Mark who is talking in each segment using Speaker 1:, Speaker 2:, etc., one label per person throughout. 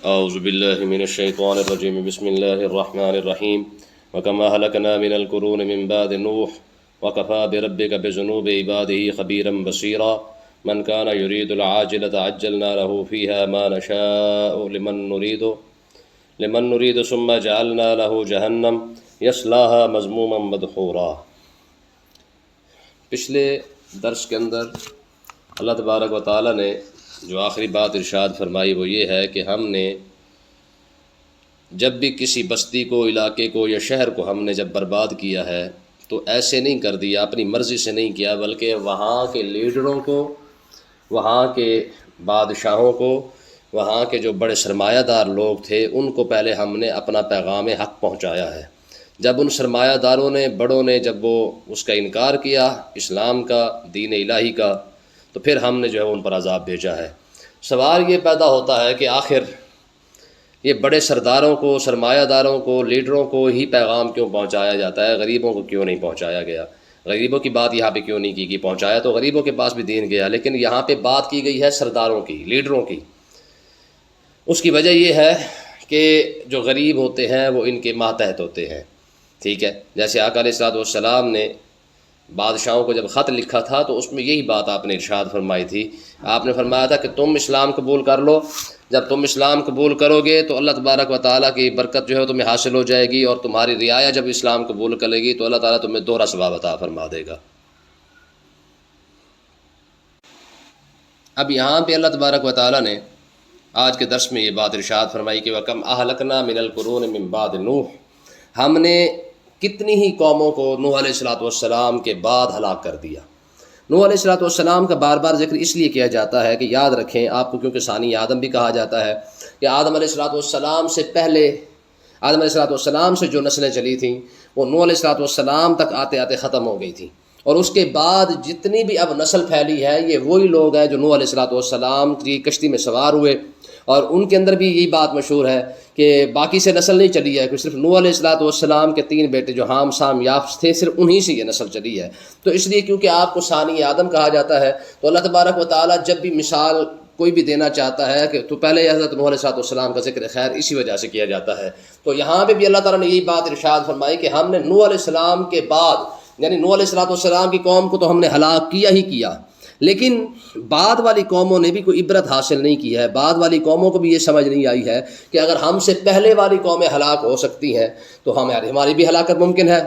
Speaker 1: اعوذ باللہ من الشیطان الرجیم بسم اللہ الرحمن الرحیم وکما اہلکنا من القرون من بعد نوح وکفا بربک بذنوب عبادہ خبیرا بصیرا من کان یرید العاجلۃ عجلنا له فیها ما نشاء لمن نرید ثم جعلنا له جہنم یصلاها مذموما مدحورا۔ پچھلے درس کے اندر اللہ تبارک و تعالیٰ نے جو آخری بات ارشاد فرمائی وہ یہ ہے کہ ہم نے جب بھی کسی بستی کو، علاقے کو یا شہر کو ہم نے جب برباد کیا ہے تو ایسے نہیں کر دیا، اپنی مرضی سے نہیں کیا، بلکہ وہاں کے لیڈروں کو، وہاں کے بادشاہوں کو، وہاں کے جو بڑے سرمایہ دار لوگ تھے ان کو پہلے ہم نے اپنا پیغام حق پہنچایا ہے۔ جب ان سرمایہ داروں نے، بڑوں نے جب وہ اس کا انکار کیا، اسلام کا، دین الہی کا، تو پھر ہم نے جو ہے ان پر عذاب بھیجا ہے۔ سوال یہ پیدا ہوتا ہے کہ آخر یہ بڑے سرداروں کو، سرمایہ داروں کو، لیڈروں کو ہی پیغام کیوں پہنچایا جاتا ہے، غریبوں کو کیوں نہیں پہنچایا گیا؟ غریبوں کی بات یہاں پہ کیوں نہیں کی گئی؟ پہنچایا تو غریبوں کے پاس بھی دین گیا، لیکن یہاں پہ بات کی گئی ہے سرداروں کی، لیڈروں کی۔ اس کی وجہ یہ ہے کہ جو غریب ہوتے ہیں وہ ان کے ماتحت ہوتے ہیں، ٹھیک ہے؟ جیسے آقا علیہ الصلوۃ والسلام نے بادشاہوں کو جب خط لکھا تھا تو اس میں یہی بات آپ نے ارشاد فرمائی تھی۔ آپ نے فرمایا تھا کہ تم اسلام قبول کر لو، جب تم اسلام قبول کرو گے تو اللہ تبارک و تعالیٰ کی برکت جو ہے تمہیں حاصل ہو جائے گی، اور تمہاری رعایا جب اسلام قبول کرے گی تو اللہ تعالیٰ تمہیں دوہرا ثواب عطا فرما دے گا۔ اب یہاں پہ اللہ تبارک و تعالیٰ نے آج کے درس میں یہ بات ارشاد فرمائی کہ وَكَمْ أَهْلَكْنَا مِنَ الْقُرُونِ مِنْ بَعْدِ نوح، ہم نے کتنی ہی قوموں کو نوح علیہ الصلوۃ والسلام کے بعد ہلاک کر دیا۔ نوح علیہ الصلوۃ والسلام کا بار بار ذکر اس لیے کیا جاتا ہے کہ یاد رکھیں آپ کو، کیونکہ ثانی آدم بھی کہا جاتا ہے کہ آدم علیہ الصلوۃ والسلام سے پہلے، آدم علیہ الصلوۃ والسلام سے جو نسلیں چلی تھیں وہ نوح علیہ الصلوۃ والسلام تک آتے آتے ختم ہو گئی تھیں، اور اس کے بعد جتنی بھی اب نسل پھیلی ہے یہ وہی لوگ ہیں جو نوح علیہ الصلوۃ والسلام کی کشتی میں سوار ہوئے، اور ان کے اندر بھی یہی بات مشہور ہے کہ باقی سے نسل نہیں چلی ہے، کہ صرف نوح علیہ الصلوۃ والسلام کے 3 بیٹے جو حام سام یافس تھے، صرف انہی سے یہ نسل چلی ہے۔ تو اس لیے کیونکہ آپ کو ثانی آدم کہا جاتا ہے تو اللہ تبارک و تعالیٰ جب بھی مثال کوئی بھی دینا چاہتا ہے کہ تو پہلے حضرت نوح علیہ الصلوۃ والسلام کا ذکر خیر اسی وجہ سے کیا جاتا ہے۔ تو یہاں پہ بھی اللہ تعالیٰ نے یہی بات ارشاد فرمائی کہ ہم نے نوح علیہ السلام کے بعد، یعنی نوح علیہ الصلوۃ والسلام کی قوم کو تو ہم نے ہلاک کیا ہی کیا، لیکن بعد والی قوموں نے بھی کوئی عبرت حاصل نہیں کی ہے۔ بعد والی قوموں کو بھی یہ سمجھ نہیں آئی ہے کہ اگر ہم سے پہلے والی قومیں ہلاک ہو سکتی ہیں تو ہماری بھی ہلاکت ممکن ہے۔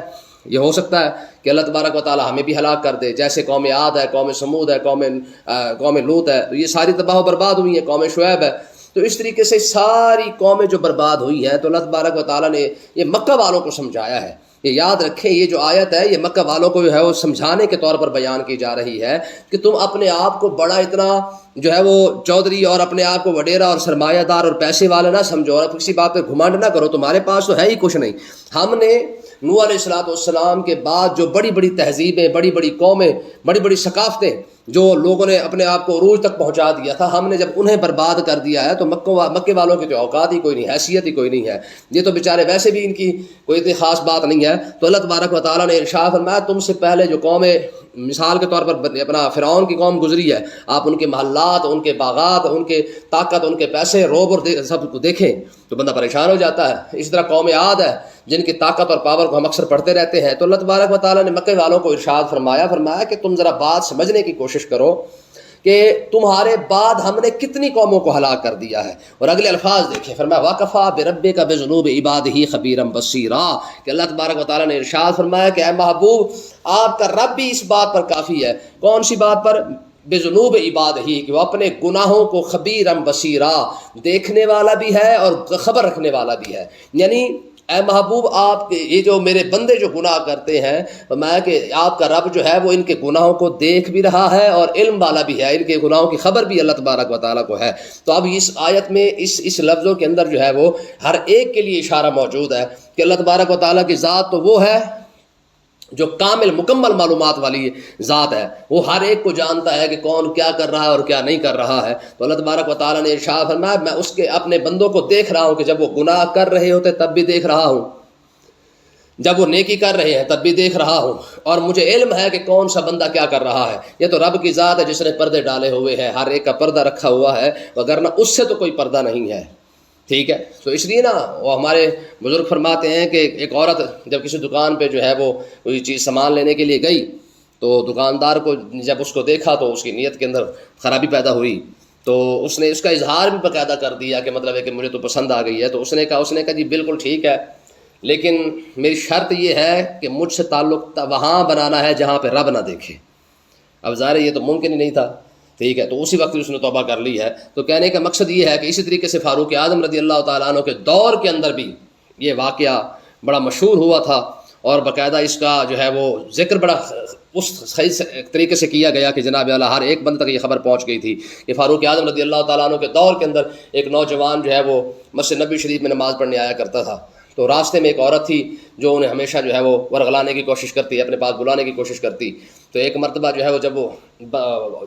Speaker 1: یہ ہو سکتا ہے کہ اللہ تبارک و تعالیٰ ہمیں بھی ہلاک کر دے، جیسے قوم عاد ہے، قوم سمود ہے، قوم لوط ہے، تو یہ ساری تباہ و برباد ہوئی ہیں، قوم شعیب ہے۔ تو اس طریقے سے ساری قومیں جو برباد ہوئی ہیں تو اللہ تبارک و تعالیٰ نے یہ مکہ والوں کو سمجھایا ہے۔ یہ یاد رکھیں، یہ جو آیت ہے یہ مکہ والوں کو جو ہے وہ سمجھانے کے طور پر بیان کی جا رہی ہے کہ تم اپنے آپ کو بڑا اتنا جو ہے وہ چودھری اور اپنے آپ کو وڈیرا اور سرمایہ دار اور پیسے والا نہ سمجھو، اور کسی بات پہ گھمنڈ نہ کرو، تمہارے پاس تو ہے ہی کچھ نہیں۔ ہم نے نوح علیہ الصلوۃ والسلام کے بعد جو بڑی بڑی تہذیبیں، بڑی بڑی قومیں، بڑی بڑی ثقافتیں جو لوگوں نے اپنے آپ کو عروج تک پہنچا دیا تھا، ہم نے جب انہیں برباد کر دیا ہے تو مکے والوں کی تو اوقات ہی کوئی نہیں، حیثیت ہی کوئی نہیں ہے، یہ تو بیچارے ویسے بھی ان کی کوئی اتنی خاص بات نہیں ہے۔ تو اللہ تبارک و تعالیٰ نے ارشاد فرمایا تم سے پہلے جو قومیں، مثال کے طور پر اپنا فرعون کی قوم گزری ہے، آپ ان کے محلات، ان کے باغات، ان کے طاقت، ان کے پیسے، روب اور سب کو دیکھیں تو بندہ پریشان ہو جاتا ہے۔ اس طرح قوم عاد ہے جن کی طاقت اور پاور کو ہم اکثر پڑھتے رہتے ہیں۔ تو اللہ تبارک و تعالیٰ نے مکے والوں کو ارشاد فرمایا کہ تم ذرا بات سمجھنے کی کوشش کرو کہ تمہارے بعد ہم نے کتنی قوموں کو ہلاک کر دیا ہے۔ اور اگلے الفاظ دیکھیں، فرمایا وَكَفَىٰ بِرَبِّكَ بِذُنُوبِ عِبَادِهِ خَبِيرًا بَصِيرًا، کہ اللہ تبارک و تعالیٰ نے ارشاد فرمایا کہ اے محبوب آپ کا رب بھی اس بات پر کافی ہے۔ کون سی بات پر؟ بِذُنُوبِ عِبَادِهِ، کہ وہ اپنے گناہوں کو خبیرًا بصیرا، دیکھنے والا بھی ہے اور خبر رکھنے والا بھی ہے۔ یعنی اے محبوب آپ کے یہ جو میرے بندے جو گناہ کرتے ہیں، میں کہ آپ کا رب جو ہے وہ ان کے گناہوں کو دیکھ بھی رہا ہے اور علم والا بھی ہے، ان کے گناہوں کی خبر بھی اللہ تبارک و تعالیٰ کو ہے۔ تو اب اس آیت میں اس لفظوں کے اندر جو ہے وہ ہر ایک کے لیے اشارہ موجود ہے کہ اللہ تبارک و تعالیٰ کی ذات تو وہ ہے جو کامل مکمل معلومات والی ذات ہے، وہ ہر ایک کو جانتا ہے کہ کون کیا کر رہا ہے اور کیا نہیں کر رہا ہے۔ تو اللہ تبارک و تعالیٰ نے ارشاد فرمایا میں اس کے اپنے بندوں کو دیکھ رہا ہوں کہ جب وہ گناہ کر رہے ہوتے تب بھی دیکھ رہا ہوں، جب وہ نیکی کر رہے ہیں تب بھی دیکھ رہا ہوں، اور مجھے علم ہے کہ کون سا بندہ کیا کر رہا ہے۔ یہ تو رب کی ذات ہے جس نے پردے ڈالے ہوئے ہیں، ہر ایک کا پردہ رکھا ہوا ہے، وگرنہ اس سے تو کوئی پردہ نہیں ہے، ٹھیک ہے، تو اس لیے نا وہ ہمارے بزرگ فرماتے ہیں کہ ایک عورت جب کسی دکان پہ جو ہے وہ کوئی چیز سامان لینے کے لیے گئی تو دکاندار کو جب اس کو دیکھا تو اس کی نیت کے اندر خرابی پیدا ہوئی، تو اس نے اس کا اظہار بھی باقاعدہ کر دیا کہ مطلب ہے کہ مجھے تو پسند آ گئی ہے. تو اس نے کہا جی بالکل ٹھیک ہے، لیکن میری شرط یہ ہے کہ مجھ سے تعلق وہاں بنانا ہے جہاں پہ رب نہ دیکھے. اب ظاہر یہ تو ممکن ہی نہیں تھا، ٹھیک ہے، تو اسی وقت اس نے توبہ کر لی ہے. تو کہنے کا مقصد یہ ہے کہ اسی طریقے سے فاروق اعظم رضی اللہ تعالیٰ عنہ کے دور کے اندر بھی یہ واقعہ بڑا مشہور ہوا تھا، اور باقاعدہ اس کا جو ہے وہ ذکر بڑا اس صحیح طریقے سے کیا گیا کہ جناب اعلیٰ ہر ایک بندے تک یہ خبر پہنچ گئی تھی کہ فاروق اعظم رضی اللہ تعالیٰ عنہ کے دور کے اندر ایک نوجوان جو ہے وہ مسجد نبی شریف میں نماز پڑھنے آیا کرتا تھا. تو راستے میں ایک عورت تھی جو انہیں ہمیشہ جو ہے وہ ورغلانے کی کوشش کرتی، اپنے پاس بلانے کی کوشش کرتی. تو ایک مرتبہ جو ہے وہ جب وہ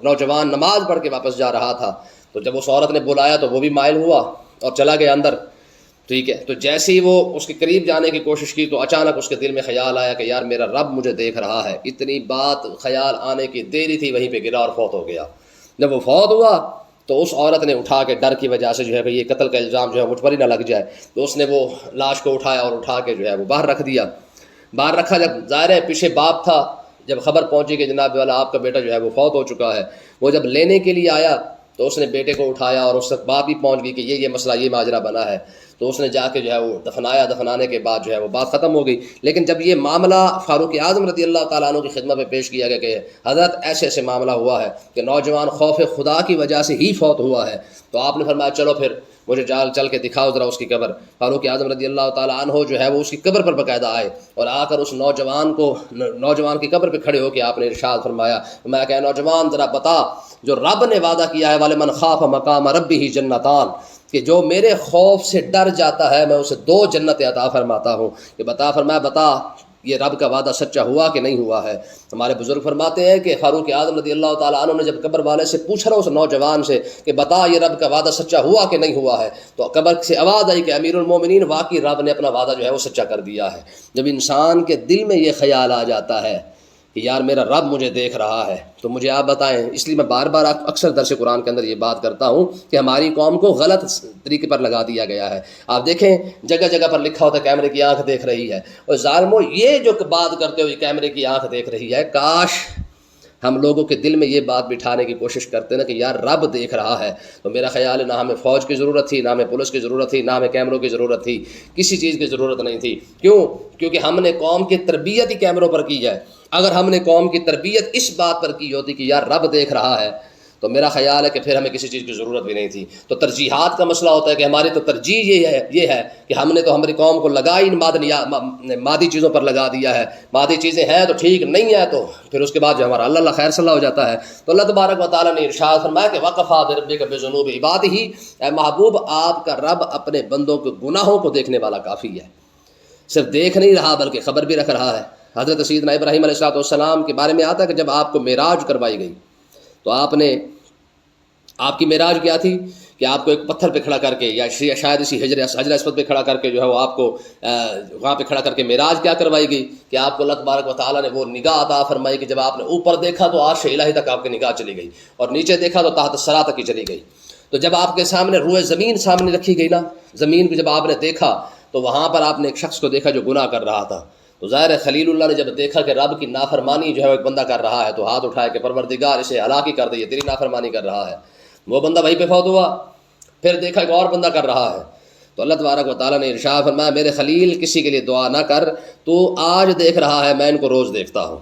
Speaker 1: نوجوان نماز پڑھ کے واپس جا رہا تھا تو جب اس عورت نے بلایا تو وہ بھی مائل ہوا اور چلا گیا اندر، ٹھیک ہے. تو جیسے ہی وہ اس کے قریب جانے کی کوشش کی تو اچانک اس کے دل میں خیال آیا کہ یار میرا رب مجھے دیکھ رہا ہے. اتنی بات خیال آنے کی دیری تھی، وہیں پہ گرا اور فوت ہو گیا. جب وہ فوت ہوا تو اس عورت نے اٹھا کے ڈر کی وجہ سے جو ہے کہ یہ قتل کا الزام جو ہے مجھ پر ہی نہ لگ جائے، تو اس نے وہ لاش کو اٹھایا اور اٹھا کے جو ہے وہ باہر رکھ دیا. باہر رکھا، جب ظاہر ہے پیچھے باپ تھا، جب خبر پہنچی کہ جناب والا آپ کا بیٹا جو ہے وہ فوت ہو چکا ہے، وہ جب لینے کے لیے آیا تو اس نے بیٹے کو اٹھایا اور اس تک بات بھی پہنچ گئی کہ یہ مسئلہ، یہ ماجرا بنا ہے. تو اس نے جا کے جو ہے وہ دفنایا. دفنانے کے بعد جو ہے وہ بات ختم ہو گئی. لیکن جب یہ معاملہ فاروق اعظم رضی اللہ تعالیٰ عنہ کی خدمت میں پیش کیا گیا کہ حضرت ایسے معاملہ ہوا ہے کہ نوجوان خوف خدا کی وجہ سے ہی فوت ہوا ہے، تو آپ نے فرمایا چلو پھر مجھے چل کے دکھاؤ ذرا اس کی قبر. فاروق اعظم رضی اللہ تعالیٰ عنہ جو ہے وہ اس کی قبر پر باقاعدہ آئے اور آ کر اس نوجوان کی قبر پہ کھڑے ہو کے آپ نے ارشاد فرمایا، میں کہ نوجوان ذرا بتا، جو رب نے وعدہ کیا ہے وَلِمَنْ خَافَ مَقَامَ رَبِّهِ جَنَّتَانِ، کہ جو میرے خوف سے ڈر جاتا ہے میں اسے 2 جنتیں عطا فرماتا ہوں. کہ بتا یہ رب کا وعدہ سچا ہوا کہ نہیں ہوا ہے. ہمارے بزرگ فرماتے ہیں کہ فاروق اعظم رضی اللہ تعالیٰ عنہ نے جب قبر والے سے پوچھا نا اس نوجوان سے کہ بتا یہ رب کا وعدہ سچا ہوا کہ نہیں ہوا ہے، تو قبر سے آواز آئی کہ امیر المومنین، واقعی رب نے اپنا وعدہ جو ہے وہ سچا کر دیا ہے. جب انسان کے دل میں یہ خیال آ جاتا ہے کہ یار میرا رب مجھے دیکھ رہا ہے، تو مجھے آپ بتائیں، اس لیے میں بار بار اکثر درس قرآن کے اندر یہ بات کرتا ہوں کہ ہماری قوم کو غلط طریقے پر لگا دیا گیا ہے. آپ دیکھیں جگہ جگہ پر لکھا ہوتا ہے کیمرے کی آنکھ دیکھ رہی ہے، اور ظالمو یہ جو بات کرتے ہو کیمرے کی آنکھ دیکھ رہی ہے، کاش ہم لوگوں کے دل میں یہ بات بٹھانے کی کوشش کرتے نا کہ یار رب دیکھ رہا ہے. تو میرا خیال ہے نہ ہمیں فوج کی ضرورت تھی، نہ ہمیں پولیس کی ضرورت تھی، نہ ہمیں کیمروں کی ضرورت تھی، کسی چیز کی ضرورت نہیں تھی. کیونکہ ہم نے قوم کی تربیت ہی کیمروں پر کی ہے. اگر ہم نے قوم کی تربیت اس بات پر کی ہوتی کہ یار رب دیکھ رہا ہے تو میرا خیال ہے کہ پھر ہمیں کسی چیز کی ضرورت بھی نہیں تھی. تو ترجیحات کا مسئلہ ہوتا ہے کہ ہماری تو ترجیح یہ ہے کہ ہم نے تو ہماری قوم کو لگا ہی مادی چیزوں پر لگا دیا ہے. مادی چیزیں ہیں تو ٹھیک، نہیں ہے تو پھر اس کے بعد جو ہمارا اللہ خیر صلاح ہو جاتا ہے. تو اللہ تبارک و تعالیٰ نے ارشاد فرمایا کہ وَقَفَا بِرَبِّكَ بِذُنُوبِ عِبَادِهِ، اے محبوب آپ کا رب اپنے بندوں کے گناہوں کو دیکھنے والا کافی ہے. صرف دیکھ نہیں رہا بلکہ خبر بھی رکھ رہا ہے. حضرت سیدنا ابراہیم علیہ السلام کے بارے میں آتا ہے کہ جب آپ کو معراج کروائی گئی تو آپ کی معراج کیا تھی کہ آپ کو ایک پتھر پہ کھڑا کر کے یا شاید اسی حجر اسود پہ کھڑا کر کے جو ہے وہ آپ کو وہاں پہ کھڑا کر کے معراج کیا کروائی گئی کہ آپ کو اللہ تبارک و تعالیٰ نے وہ نگاہ عطا فرمائی کہ جب آپ نے اوپر دیکھا تو عرش الہی تک آپ کی نگاہ چلی گئی، اور نیچے دیکھا تو تحت الثری تک ہی چلی گئی. تو جب آپ کے سامنے روئے زمین سامنے رکھی گئی نا، زمین کو جب آپ نے دیکھا تو وہاں پر آپ نے ایک شخص کو دیکھا جو گناہ کر رہا تھا. تو ظاہر ہے خلیل اللہ نے جب دیکھا کہ رب کی نافرمانی جو ہے ایک بندہ کر رہا ہے تو ہاتھ اٹھایا کہ پروردگار اسے ہلاک ہی کر دے، تیری نافرمانی کر رہا ہے. وہ بندہ وہیں پہ فوت ہوا. پھر دیکھا ایک اور بندہ کر رہا ہے تو اللہ تبارک و تعالیٰ نے ارشاد فرمایا میرے خلیل کسی کے لیے دعا نہ کر، تو آج دیکھ رہا ہے میں ان کو روز دیکھتا ہوں.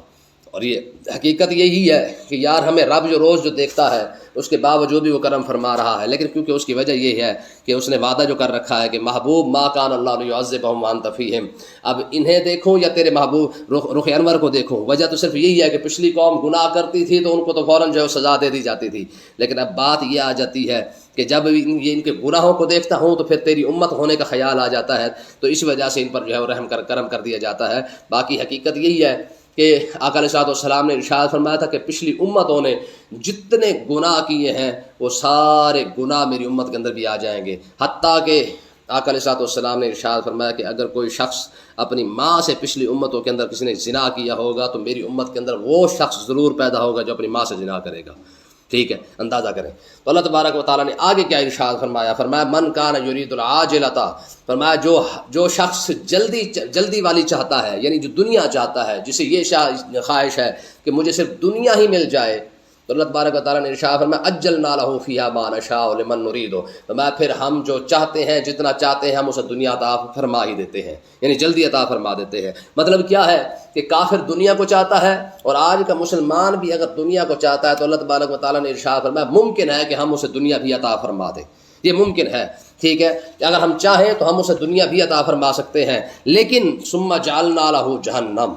Speaker 1: اور یہ حقیقت یہی ہے کہ یار ہمیں رب جو روز جو دیکھتا ہے اس کے باوجود بھی وہ کرم فرما رہا ہے. لیکن کیونکہ اس کی وجہ یہ ہے کہ اس نے وعدہ جو کر رکھا ہے کہ محبوب ما کان اللہ لیعذبہم وانت فیہم، اب انہیں دیکھو یا تیرے محبوب رخ انور کو دیکھو. وجہ تو صرف یہی ہے کہ پچھلی قوم گناہ کرتی تھی تو ان کو تو فوراً جو ہے سزا دے دی جاتی تھی. لیکن اب بات یہ آ جاتی ہے کہ جب ان کے گناہوں کو دیکھتا ہوں تو پھر تیری امت ہونے کا خیال آ جاتا ہے، تو اس وجہ سے ان پر جو ہے رحم کرم کر دیا جاتا ہے. باقی حقیقت یہی ہے کہ آقا علیہ السلام نے ارشاد فرمایا تھا کہ پچھلی امتوں نے جتنے گناہ کیے ہیں وہ سارے گناہ میری امت کے اندر بھی آ جائیں گے. حتیٰ کہ آقا علیہ السلام نے ارشاد فرمایا کہ اگر کوئی شخص اپنی ماں سے پچھلی امتوں کے اندر کسی نے زنا کیا ہوگا تو میری امت کے اندر وہ شخص ضرور پیدا ہوگا جو اپنی ماں سے زنا کرے گا. ٹھیک ہے، اندازہ کریں۔ تو اللہ تبارک و تعالیٰ نے آگے کیا ارشاد فرمایا، فرمایا من کان یرید العاجلۃ، فرمایا جو شخص جلدی والی چاہتا ہے، یعنی جو دنیا چاہتا ہے، جسے یہ خواہش ہے کہ مجھے صرف دنیا ہی مل جائے، تو اللہ تبارک و تعالیٰ نے ارشاد فرمایا اجلنا لہ فیہا ما نشاء لمن نرید، فرمایا پھر ہم جو چاہتے ہیں، جتنا چاہتے ہیں ہم اسے دنیا عطا فرما ہی دیتے ہیں، یعنی جلدی عطا فرما دیتے ہیں۔ مطلب کیا ہے کہ کافر دنیا کو چاہتا ہے، اور آج کا مسلمان بھی اگر دنیا کو چاہتا ہے تو اللہ تبارک و تعالیٰ نے ارشاد فرمایا ممکن ہے کہ ہم اسے دنیا بھی عطا فرما دیں، یہ ممکن ہے، ٹھیک ہے، کہ اگر ہم چاہیں تو ہم اسے دنیا بھی عطا فرما سکتے ہیں، لیکن ثم جعلنا لہ جہنم،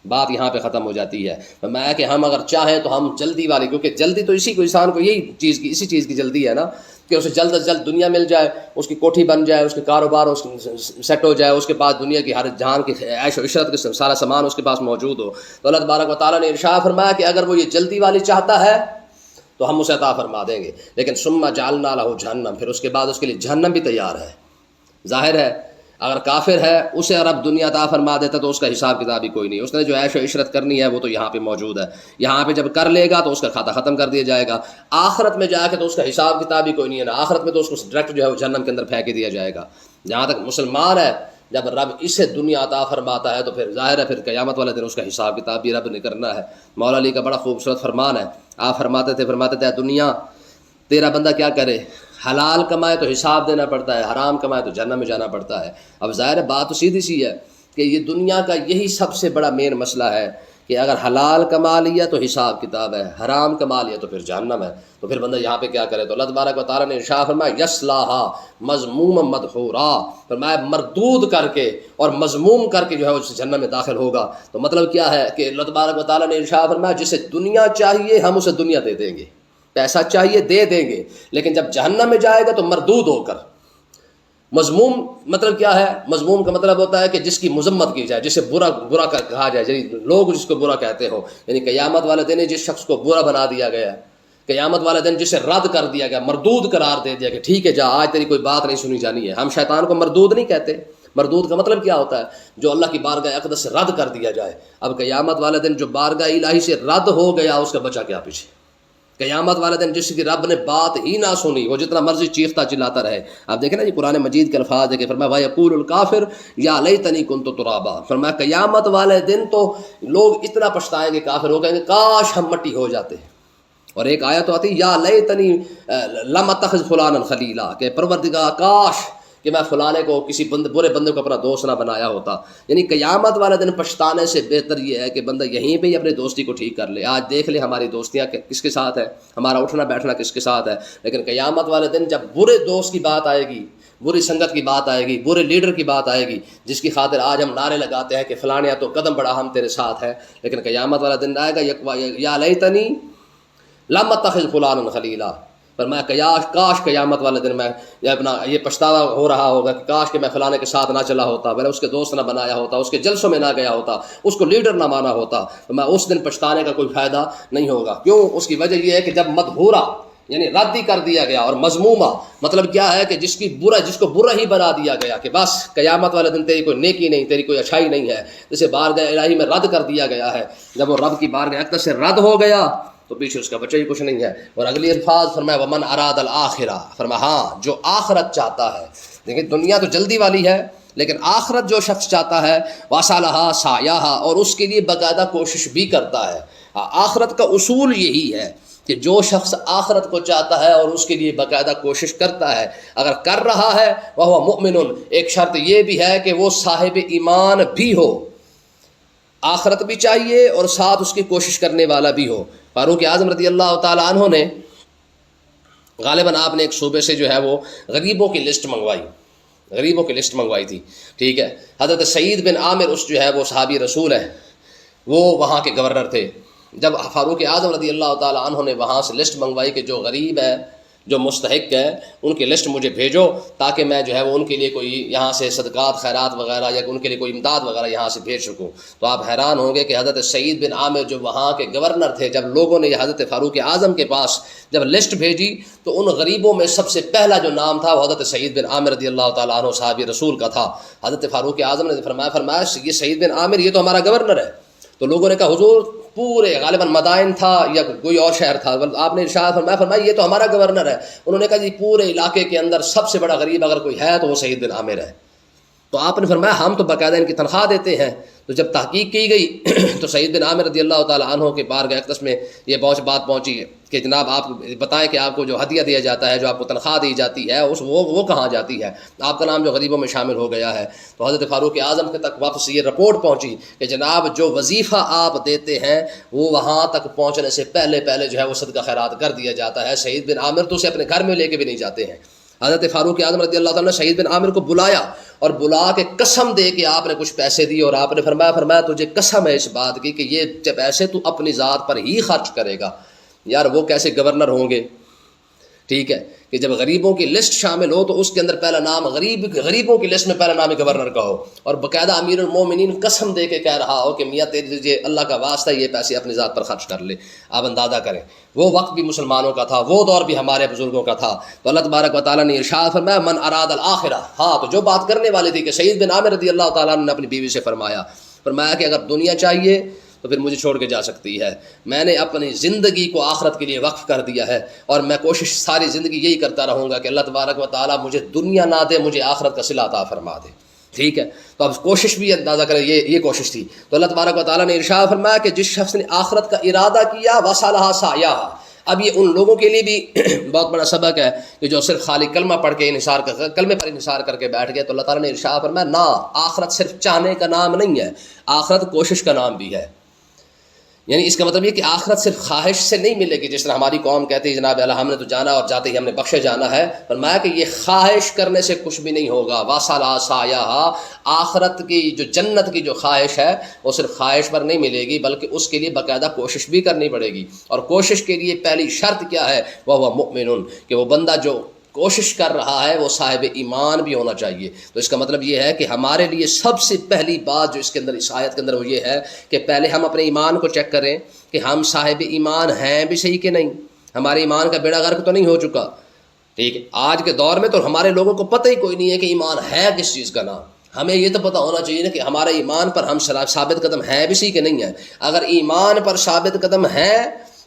Speaker 1: بات یہاں پہ ختم ہو جاتی ہے۔ میں کہ ہم اگر چاہیں تو ہم جلدی والی، کیونکہ جلدی تو اسی کو انسان کو اسی چیز کی جلدی ہے نا، کہ اسے جلد از جلد دنیا مل جائے، اس کی کوٹھی بن جائے، اس کے کاروبار سیٹ ہو جائے، اس کے پاس دنیا کی ہر جہان کی عیش و عشرت کے سارا سامان اس کے پاس موجود ہو۔ تو اللہ تبارک و تعالیٰ نے ارشاد فرمایا کہ اگر وہ یہ جلدی والی چاہتا ہے تو ہم اسے عطا فرما دیں گے، لیکن ثم جعلنا لہ جہنم، پھر اس کے بعد اس کے لیے جہنم بھی تیار ہے۔ ظاہر ہے اگر کافر ہے اسے رب دنیا عطا فرما دیتا تو اس کا حساب کتاب ہی کوئی نہیں، اس نے جو عیش و عشرت کرنی ہے وہ تو یہاں پہ موجود ہے، یہاں پہ جب کر لے گا تو اس کا کھاتا ختم کر دیا جائے گا، آخرت میں جا کے تو اس کا حساب کتاب ہی کوئی نہیں ہے نا، آخرت میں تو اس کو ڈائریکٹ جو ہے وہ جہنم کے اندر پھینک دیا جائے گا۔ جہاں تک مسلمان ہے، جب رب اسے دنیا عطا فرماتا ہے تو پھر ظاہر ہے پھر قیامت والے دن اس کا حساب کتاب بھی رب نے کرنا ہے۔ مولا علی کا بڑا خوبصورت فرمان ہے، آپ فرماتے تھے دنیا تیرا بندہ کیا کرے، حلال کمائے تو حساب دینا پڑتا ہے، حرام کمائے تو جہنم میں جانا پڑتا ہے۔ اب ظاہر ہے بات تو سیدھی سی ہے کہ یہ دنیا کا یہی سب سے بڑا مین مسئلہ ہے کہ اگر حلال کما لیا تو حساب کتاب ہے، حرام کما لیا تو پھر جہنم ہے، تو پھر بندہ یہاں پہ کیا کرے؟ تو اللہ تبارک و تعالیٰ نے ارشاد فرمایا یصلاھا مذموما مدحورا، فرمایا مردود کر کے اور مذموم کر کے جو ہے اس جہنم میں داخل ہوگا۔ تو مطلب کیا ہے کہ اللہ تبارک و تعالیٰ نے ارشاد فرمایا جسے دنیا چاہیے ہم اسے دنیا دے دیں گے، پیسہ چاہیے دے دیں گے، لیکن جب جہنم میں جائے گا تو مردود ہو کر۔ مذموم مطلب کیا ہے؟ مذموم کا مطلب ہوتا ہے کہ جس کی مذمت کی جائے، جسے برا کہا جائے، یعنی لوگ جس کو برا کہتے ہو، یعنی قیامت والے دن جس شخص کو برا بنا دیا گیا، قیامت والے دن جسے رد کر دیا گیا، مردود قرار دے دیا کہ ٹھیک ہے جا آج تیری کوئی بات نہیں سنی جانی ہے۔ ہم شیطان کو مردود نہیں کہتے، مردود کا مطلب کیا ہوتا ہے؟ جو اللہ کی بارگاہ اقدس سے رد کر دیا جائے۔ اب قیامت والے دن جو بارگاہ الہی سے رد ہو گیا اس کا بچا کیا پیچھے؟ قیامت والے دن جس کی رب نے بات ہی نہ سنی، وہ جتنا مرضی چیختا چلاتا رہے۔ آپ دیکھیں نا جی قرآن مجید کے الفاظ ہے کہ فرمایا وَيَقُولُ الْكَافِرُ يَا لَيْتَنِي كُنتُ تُرَابًا، فرمایا قیامت والے دن تو لوگ اتنا پچھتائیں گے، کافر ہو کہیں گے کاش ہم مٹی ہو جاتے۔ اور ایک آیت تو آتی یا لیتنی لم اتخذ فلانا خلیلا، کہ پروردگار کاش کہ میں فلانے کو کسی برے بندے کو اپنا دوست نہ بنایا ہوتا۔ یعنی قیامت والا دن پچھتانے سے بہتر یہ ہے کہ بندہ یہیں پہ ہی اپنی دوستی کو ٹھیک کر لے۔ آج دیکھ لے ہماری دوستیاں کس کے ساتھ ہے، ہمارا اٹھنا بیٹھنا کس کے ساتھ ہے، لیکن قیامت والے دن جب برے دوست کی بات آئے گی، بری سنگت کی بات آئے گی، برے لیڈر کی بات آئے گی، جس کی خاطر آج ہم نعرے لگاتے ہیں کہ فلانیہ تو قدم بڑھا ہم تیرے ساتھ ہیں، لیکن قیامت والا دن آئے گا یا لیتنی لم اتخذ فلانا خلیلا، فرمایا کاش قیامت والے دن میں اپنا یہ پچھتاوا ہو رہا ہوگا کہ کاش کہ میں فلانے کے ساتھ نہ چلا ہوتا، میں نے اس کے دوست نہ بنایا ہوتا، اس کے جلسوں میں نہ گیا ہوتا، اس کو لیڈر نہ مانا ہوتا، تو میں اس دن پچھتانے کا کوئی فائدہ نہیں ہوگا۔ کیوں؟ اس کی وجہ یہ ہے کہ جب مدحورا یعنی رد ہی کر دیا گیا، اور مذمومہ مطلب کیا ہے کہ جس کو برا ہی بنا دیا گیا کہ بس قیامت والے دن تیری کوئی نیکی نہیں، تیری کوئی اچھائی نہیں ہے، جسے بارگاہ الہی میں رد کر دیا گیا ہے۔ جب وہ رب کی بارگاہ اقدس سے رد ہو گیا تو پیچھے اس کا بچہ ہی کچھ نہیں ہے۔ اور اگلی الفاظ فرمایا ومن اراد الآخرہ، فرمایا ہاں جو آخرت چاہتا ہے، دیکھیں دنیا تو جلدی والی ہے لیکن آخرت جو شخص چاہتا ہے وَصَلَهَا سَعْيَهَا، اور اس کے لیے باقاعدہ کوشش بھی کرتا ہے۔ آخرت کا اصول یہی ہے کہ جو شخص آخرت کو چاہتا ہے اور اس کے لیے باقاعدہ کوشش کرتا ہے، اگر کر رہا ہے وَهُوَ مُؤْمِنٌ، ایک شرط یہ بھی ہے کہ وہ صاحب ایمان بھی ہو، آخرت بھی چاہیے اور ساتھ اس کی کوشش کرنے والا بھی ہو۔ فاروق اعظم رضی اللہ تعالیٰ عنہ نے غالباً آپ نے ایک صوبے سے جو ہے وہ غریبوں کی لسٹ منگوائی تھی، ٹھیک ہے۔ حضرت سعید بن عامر اس جو ہے وہ صحابی رسول ہے، وہ وہاں کے گورنر تھے۔ جب فاروق اعظم رضی اللہ تعالیٰ عنہ نے وہاں سے لسٹ منگوائی کہ جو غریب ہے، جو مستحق ہے، ان کی لسٹ مجھے بھیجو تاکہ میں جو ہے وہ ان کے لیے کوئی یہاں سے صدقات خیرات وغیرہ یا ان کے لیے کوئی امداد وغیرہ یہاں سے بھیج سکوں، تو آپ حیران ہوں گے کہ حضرت سعید بن عامر جو وہاں کے گورنر تھے، جب لوگوں نے حضرت فاروق اعظم کے پاس جب لسٹ بھیجی تو ان غریبوں میں سب سے پہلا جو نام تھا وہ حضرت سعید بن عامر رضی اللہ تعالیٰ عنہ صحابی رسول کا تھا۔ حضرت فاروق اعظم نے فرمایا یہ سعید بن عامر یہ تو ہمارا گورنر ہے۔ تو لوگوں نے کہا حضور پورے غالباً مدائن تھا یا کوئی اور شہر تھا، آپ نے ارشاد فرمایا یہ تو ہمارا گورنر ہے. انہوں نے کہا جی پورے علاقے کے اندر سب سے بڑا غریب اگر کوئی ہے تو وہ سعید بن عامر ہے. تو آپ نے فرمایا ہم تو باقاعدہ ان کی تنخواہ دیتے ہیں. تو جب تحقیق کی گئی تو سعید بن عامر رضی اللہ تعالیٰ عنہ کے بارگاہ اقدس میں یہ بات پہنچی کہ جناب آپ بتائیں کہ آپ کو جو ہدیہ دیا جاتا ہے، جو آپ کو تنخواہ دی جاتی ہے، وہ کہاں جاتی ہے؟ آپ کا نام جو غریبوں میں شامل ہو گیا ہے. تو حضرت فاروق اعظم کے تک واپس یہ رپورٹ پہنچی کہ جناب جو وظیفہ آپ دیتے ہیں وہ وہاں تک پہنچنے سے پہلے جو ہے وہ صدقہ خیرات کر دیا جاتا ہے. سعید بن عامر تو اسے اپنے گھر میں لے کے بھی نہیں جاتے ہیں. حضرت فاروق اعظم رضی اللہ تعالیٰ نے سعید بن عامر کو بلایا اور بلا کے قسم دے کے آپ نے کچھ پیسے دیے اور آپ نے فرمایا تجھے قسم ہے اس بات کی کہ یہ پیسے تو اپنی ذات پر ہی خرچ کرے گا. یار وہ کیسے گورنر ہوں گے؟ ٹھیک ہے کہ جب غریبوں کی لسٹ شامل ہو تو اس کے اندر پہلا نام غریبوں کی لسٹ میں پہلا نام گورنر کا ہو، اور باقاعدہ امیر المومنین قسم دے کے کہہ رہا ہو کہ میاں تیرے لیجیے اللہ کا واسطہ یہ پیسے اپنی ذات پر خرچ کر لے. آپ اندازہ کریں وہ وقت بھی مسلمانوں کا تھا، وہ دور بھی ہمارے بزرگوں کا تھا. تو اللہ تبارک و تعالیٰ نے ارشاد فرمایا من اراد الآخرہ. ہاں تو جو بات کرنے والی تھی کہ سعید بن عامر رضی اللہ تعالیٰ نے اپنی بیوی سے فرمایا کہ اگر دنیا چاہیے تو پھر مجھے چھوڑ کے جا سکتی ہے. میں نے اپنی زندگی کو آخرت کے لیے وقف کر دیا ہے اور میں کوشش ساری زندگی یہی کرتا رہوں گا کہ اللہ تبارک و تعالیٰ مجھے دنیا نہ دے، مجھے آخرت کا صلہ عطا فرما دے. ٹھیک ہے، تو اب کوشش بھی اندازہ کریں یہ کوشش تھی. تو اللہ تبارک و تعالیٰ نے ارشاد فرمایا کہ جس شخص نے آخرت کا ارادہ کیا وصلھا سعیھا. اب یہ ان لوگوں کے لیے بھی بہت بڑا سبق ہے کہ جو صرف خالی کلمہ پڑھ کے کلمے پر انحصار کر کے بیٹھ گئے. تو اللہ تعالیٰ نے ارشاد فرمایا نہ، آخرت صرف چاہنے کا نام نہیں ہے، آخرت کوشش کا نام بھی ہے. یعنی اس کا مطلب یہ کہ آخرت صرف خواہش سے نہیں ملے گی، جس طرح ہماری قوم کہتی ہے جناب اللہ ہم نے تو جانا اور جاتے ہی ہم نے بخشے جانا ہے. فرمایا کہ یہ خواہش کرنے سے کچھ بھی نہیں ہوگا. وصلھا سعیھا، آخرت کی جو جنت کی جو خواہش ہے وہ صرف خواہش پر نہیں ملے گی بلکہ اس کے لیے باقاعدہ کوشش بھی کرنی پڑے گی. اور کوشش کے لیے پہلی شرط کیا ہے؟ وہ مؤمن، کہ وہ بندہ جو کوشش کر رہا ہے وہ صاحب ایمان بھی ہونا چاہیے. تو اس کا مطلب یہ ہے کہ ہمارے لیے سب سے پہلی بات جو اس کے اندر اس آیت کے اندر وہ یہ ہے کہ پہلے ہم اپنے ایمان کو چیک کریں کہ ہم صاحب ایمان ہیں بھی صحیح کہ نہیں، ہمارے ایمان کا بیڑا غرق تو نہیں ہو چکا. ٹھیک ہے، آج کے دور میں تو ہمارے لوگوں کو پتہ ہی کوئی نہیں ہے کہ ایمان ہے کس چیز کا نام. ہمیں یہ تو پتہ ہونا چاہیے نا کہ ہمارے ایمان پر ہم ثابت قدم ہیں بھی صحیح کہ نہیں ہے. اگر ایمان پر ثابت قدم ہیں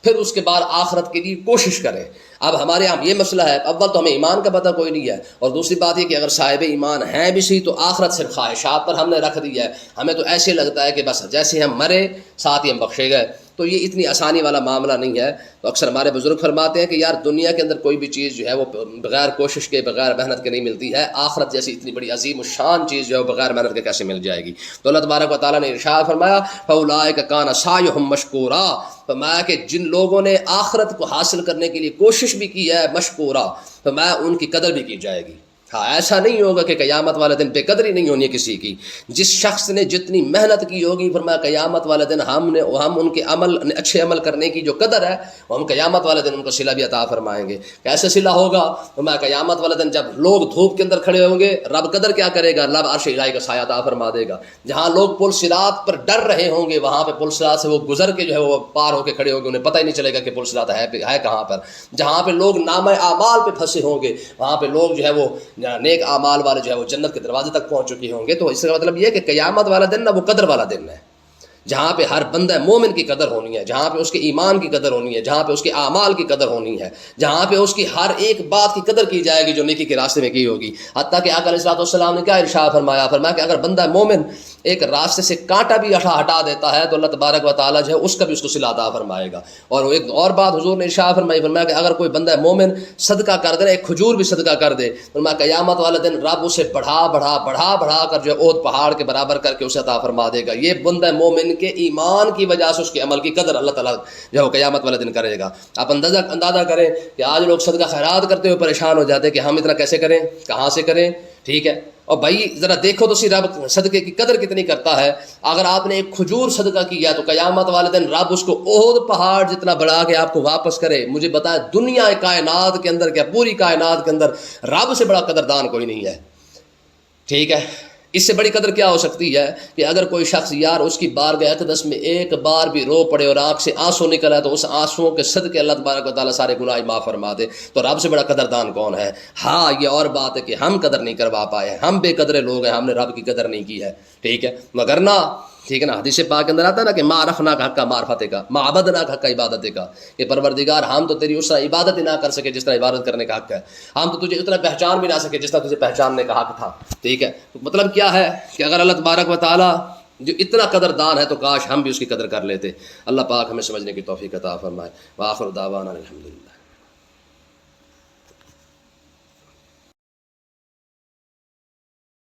Speaker 1: پھر اس کے بعد آخرت کے لیے کوشش کریں. اب ہمارے یہاں یہ مسئلہ ہے، اول تو ہمیں ایمان کا پتہ کوئی نہیں ہے، اور دوسری بات یہ کہ اگر صاحب ایمان ہیں بھی صحیح تو آخرت صرف خواہشات پر ہم نے رکھ دی ہے. ہمیں تو ایسے لگتا ہے کہ بس جیسے ہم مرے ساتھ ہی ہم بخشے گئے. تو یہ اتنی آسانی والا معاملہ نہیں ہے. تو اکثر ہمارے بزرگ فرماتے ہیں کہ یار دنیا کے اندر کوئی بھی چیز جو ہے وہ بغیر کوشش کے بغیر محنت کے نہیں ملتی ہے. آخرت جیسی اتنی بڑی عظیم الشان چیز جو ہے وہ بغیر محنت کے کیسے مل جائے گی؟ تو اللہ تبارک و تعالیٰ نے ارشاد فرمایا فَأُولَٰئِكَ كَانَ سَعْيُهُم مَّشْكُورًا. فرمایا کہ جن لوگوں نے آخرت کو حاصل کرنے کے لیے کوشش بھی کی ہے مشکورہ، فرمایا ان کی قدر بھی کی جائے گی. ہاں ایسا نہیں ہوگا کہ قیامت والے دن بے قدری نہیں ہونی کسی کی. جس شخص نے جتنی محنت کی ہوگی فرمایا قیامت والے دن ہم ان کے اچھے عمل کرنے کی جو قدر ہے وہ ہم قیامت والے دن ان کو صلہ بھی عطا فرمائیں گے. کیسے صلہ ہوگا؟ فرمایا قیامت والے دن جب لوگ دھوپ کے اندر کھڑے ہوں گے رب قدر کیا کرے گا؟ رب عرش الہی کا سایہ عطا فرما دے گا. جہاں لوگ پل صراط پر ڈر رہے ہوں گے وہاں پہ پل صراط سے وہ گزر کے جو ہے وہ پار ہو کے کھڑے ہوں گے، انہیں پتہ ہی نہیں چلے گا کہ پل صراط ہے کہاں پر. جہاں پہ لوگ نامہ اعمال پہ پھنسے ہوں گے وہاں پہ لوگ جو ہے وہ نیک اعمال والے جو ہے وہ جنت کے دروازے تک پہنچ چکے ہوں گے. تو اس کا مطلب یہ ہے کہ قیامت والا دن نا وہ قدر والا دن ہے، جہاں پہ ہر بندہ مومن کی قدر ہونی ہے، جہاں پہ اس کے ایمان کی قدر ہونی ہے، جہاں پہ اس کے اعمال کی قدر ہونی ہے، جہاں پہ اس کی ہر ایک بات کی قدر کی جائے گی جو نیکی کے راستے میں کی ہوگی. حتیٰ کہ آقا علیہ الصلوۃ والسلام نے کیا ارشاد فرمایا کہ اگر بندہ مومن ایک راستے سے کانٹا بھی ہٹا دیتا ہے تو اللہ تبارک و تعالیٰ جو ہے اس کا بھی اس کو صلہ عطا فرمائے گا. اور ایک اور بات حضور نے ارشاد فرمایا کہ اگر کوئی بندہ مومن صدقہ کر دے، ایک کھجور بھی صدقہ کر دے، فرمایا قیامت والے دن رب اسے بڑھا کر جو ہے احد پہاڑ کے برابر کر کے اسے عطا فرما دے گا. یہ بندہ مومن کے ایمان کی وجہ سے اس کے عمل کی قدر اللہ تعالیٰ جو ہے وہ قیامت والے دن کرے گا. آپ اندازہ کریں کہ آج لوگ صدقہ خیرات کرتے ہوئے پریشان ہو جاتے ہیں کہ ہم اتنا کیسے کریں، کہاں سے کریں. ٹھیک ہے، اور بھائی ذرا دیکھو تو رب صدقے کی قدر کتنی کرتا ہے. اگر آپ نے ایک کھجور صدقہ کیا تو قیامت والے دن رب اس کو احد پہاڑ جتنا بڑھا کے آپ کو واپس کرے. مجھے بتائیں دنیا کائنات کے اندر کیا پوری کائنات کے اندر رب سے بڑا قدردان کوئی نہیں ہے. ٹھیک ہے، اس سے بڑی قدر کیا ہو سکتی ہے کہ اگر کوئی شخص یار اس کی بارگاہ اقدس میں ایک بار بھی رو پڑے اور آنکھ سے آنسو نکل آئے تو اس آنسوؤں کے صدقے اللہ تبارک و تعالیٰ سارے گناہ معاف فرما دے. تو رب سے بڑا قدردان کون ہے؟ ہاں یہ اور بات ہے کہ ہم قدر نہیں کروا پائے، ہم بے قدرے لوگ ہیں، ہم نے رب کی قدر نہیں کی ہے. ٹھیک ہے، مگر نہ ٹھیک ہے نا، حدیث پاک کے اندر آتا ہے نا کہ ما عرفنا کا حق کا معرفت کا، ما عبدنا کا حق کا عبادت کا، کہ پروردگار ہم تو تیری اس طرح عبادت ہی نہ کر سکے جس طرح عبادت کرنے کا حق ہے، ہم تو تجھے اتنا پہچان بھی نہ سکے جس طرح تجھے پہچاننے کا حق تھا. ٹھیک ہے، مطلب کیا ہے کہ اگر اللہ تبارک و تعالیٰ جو اتنا قدردان ہے تو کاش ہم بھی اس کی قدر کر لیتے. اللہ پاک ہمیں سمجھنے کی توفیق عطا فرمائے. وآخر دعوانا الحمدللہ.